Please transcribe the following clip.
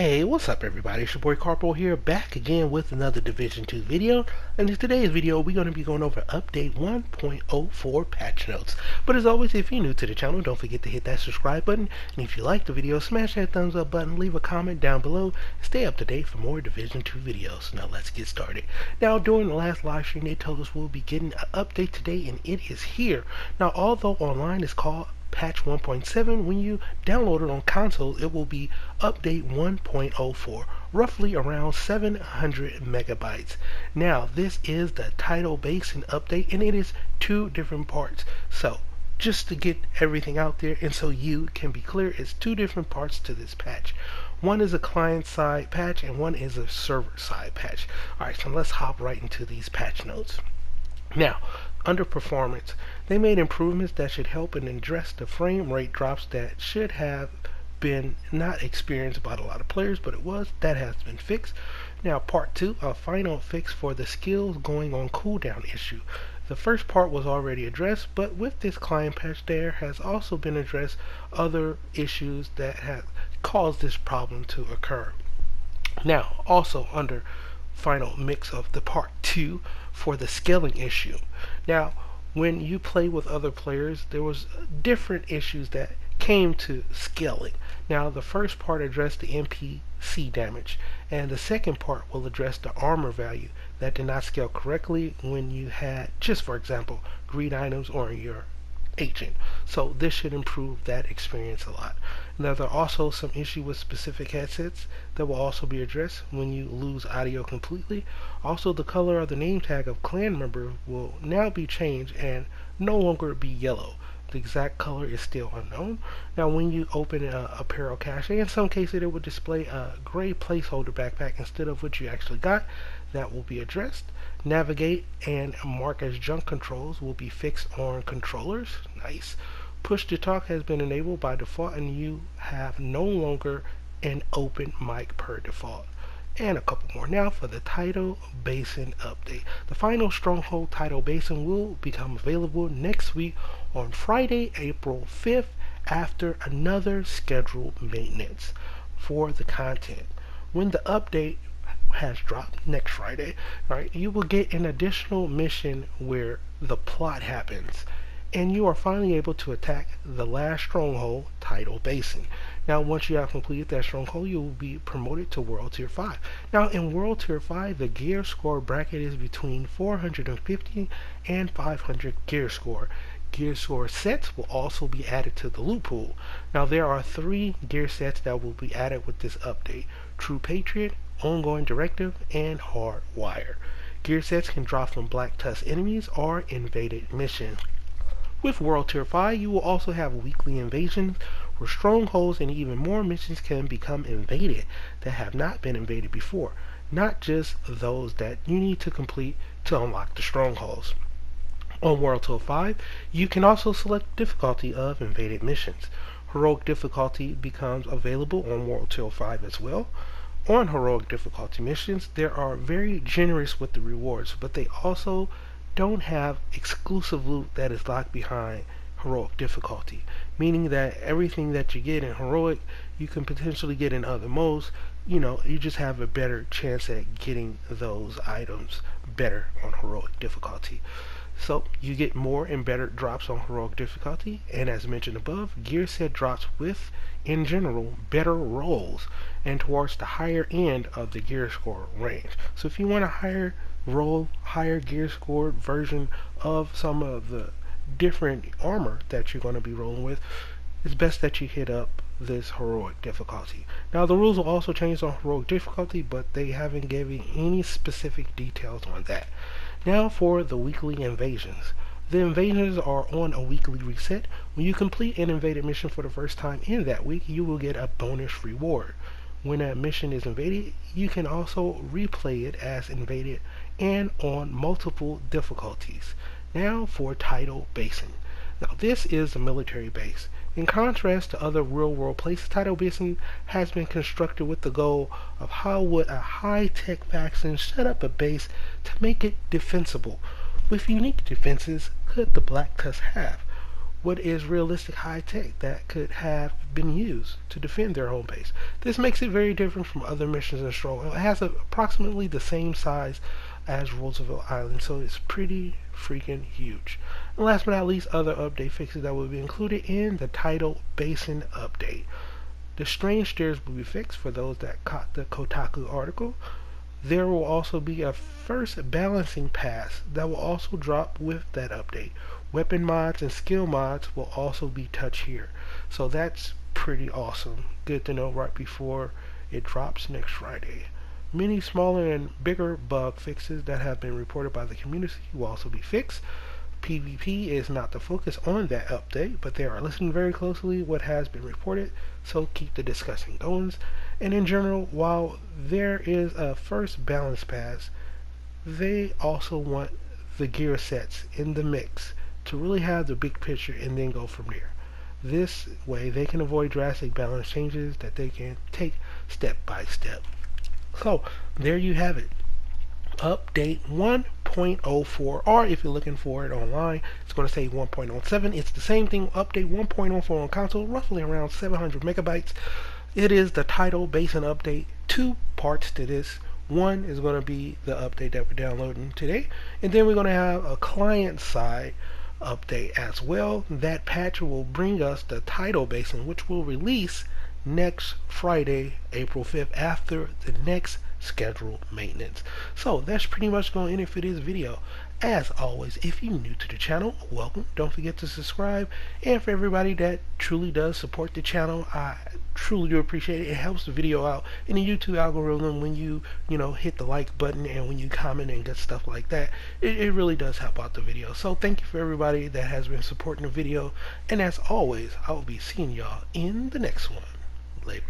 Hey, what's up everybody? It's your boy Carpo here, back again with another Division 2 video. And in today's video, we're going to be going over Update 1.04 patch notes. But as always, if you're new to the channel, don't forget to hit that subscribe button. And if you like the video, smash that thumbs up button, leave a comment down below. Stay up to date for more Division 2 videos. Now let's get started. Now, during the last live stream, they told us we'll be getting an update today, and it is here. Now, although online is called Patch 1.7, when you download it on consoles, it will be Update 1.04, roughly around 700 megabytes. Now, this is the Tidal Basin update, and it is two different parts. So, just to get everything out there, and so you can be clear, it's two different parts to this patch. One is a client-side patch, and one is a server-side patch. Alright, so let's hop right into these patch notes. Now, under performance, they made improvements that should help and address the frame rate drops that should have been not experienced by a lot of players, but it was. That has been fixed. Now, part 2, a final fix for the skills going on cooldown issue. The first part was already addressed, but with this client patch, there has also been addressed other issues that have caused this problem to occur. Now, also under final mix of the part 2 for the scaling issue. Now, when you play with other players, there was different issues that came to scaling. Now, the first part addressed the NPC damage, and the second part will address the armor value that did not scale correctly when you had, just for example, greed items or your agent. So this should improve that experience a lot. Now, there are also some issue with specific headsets that will also be addressed when you lose audio completely. Also, the color of the name tag of clan member will now be changed and no longer be yellow. The exact color is still unknown. Now, when you open a apparel cache, in some cases it will display a gray placeholder backpack instead of what you actually got. That will be addressed. Navigate and mark as junk controls will be fixed on controllers. Nice. Push to talk has been enabled by default, and you have no longer an open mic per default. And a couple more now for the Tidal Basin update. The final Stronghold Tidal Basin will become available next week on Friday, April 5th, after another scheduled maintenance for the content. When the update has dropped next Friday, right, you will get an additional mission where the plot happens, and you are finally able to attack the last stronghold, Tidal Basin. Now, once you have completed that stronghold, you will be promoted to World Tier 5. Now, in World Tier 5, the gear score bracket is between 450 and 500 gear score. Gear score sets will also be added to the loot pool. Now, there are 3 gear sets that will be added with this update: True Patriot, Ongoing Directive, and Hardwire. Gear sets can drop from Black Tusk enemies or invaded missions. With World Tier 5, you will also have weekly invasions where strongholds and even more missions can become invaded that have not been invaded before, not just those that you need to complete to unlock the strongholds. On World Tier 5, you can also select difficulty of invaded missions. Heroic difficulty becomes available on World Tier 5 as well. On heroic difficulty missions, they are very generous with the rewards, but they also don't have exclusive loot that is locked behind heroic difficulty, meaning that everything that you get in heroic you can potentially get in other modes. You just have a better chance at getting those items better on heroic difficulty. So you get more and better drops on heroic difficulty, and as mentioned above, gear set drops with, in general, better rolls and towards the higher end of the gear score range. So if you want a higher gear scored version of some of the different armor that you're going to be rolling with, it's best that you hit up this heroic difficulty. Now, the rules will also change on heroic difficulty, but they haven't given any specific details on that. Now for the weekly invasions. The invasions are on a weekly reset. When you complete an invaded mission for the first time in that week, you will get a bonus reward. When a mission is invaded, you can also replay it as invaded and on multiple difficulties. Now for Tidal Basin. Now, this is a military base. In contrast to other real-world places, Tidal Basin has been constructed with the goal of how would a high-tech faction set up a base to make it defensible. With unique defenses could the Black Tusk have? what is realistic high tech that could have been used to defend their home base. This makes it very different from other missions in Stronghold. It has approximately the same size as Roosevelt Island, so it's pretty freaking huge. And last but not least, other update fixes that will be included in the Tidal Basin update. The strange stairs will be fixed for those that caught the Kotaku article. There will also be a first balancing pass that will also drop with that update. Weapon mods and skill mods will also be touched here. So that's pretty awesome. Good to know right before it drops next Friday. Many smaller and bigger bug fixes that have been reported by the community will also be fixed. PvP is not the focus on that update, but they are listening very closely what has been reported, so keep the discussion going. And in general, while there is a first balance pass, they also want the gear sets in the mix to really have the big picture and then go from there. This way they can avoid drastic balance changes that they can take step by step. So there you have it. Update 1.04, or if you're looking for it online, it's going to say 1.07. It's the same thing. Update 1.04 on console, roughly around 700 megabytes. It is the Tidal Basin update. Two parts to this. One is going to be the update that we're downloading today, and then we're going to have a client side update as well. That patch will bring us the Tidal Basin, which will release next Friday, April 5th, after the next scheduled maintenance. So that's pretty much going to end it for this video. As always, if you're new to the channel, welcome. Don't forget to subscribe. And for everybody that truly does support the channel, I truly do appreciate it. It helps the video out in the YouTube algorithm when you hit the like button and when you comment and get stuff like that. It really does help out the video. So thank you for everybody that has been supporting the video. And as always, I will be seeing y'all in the next one. Later.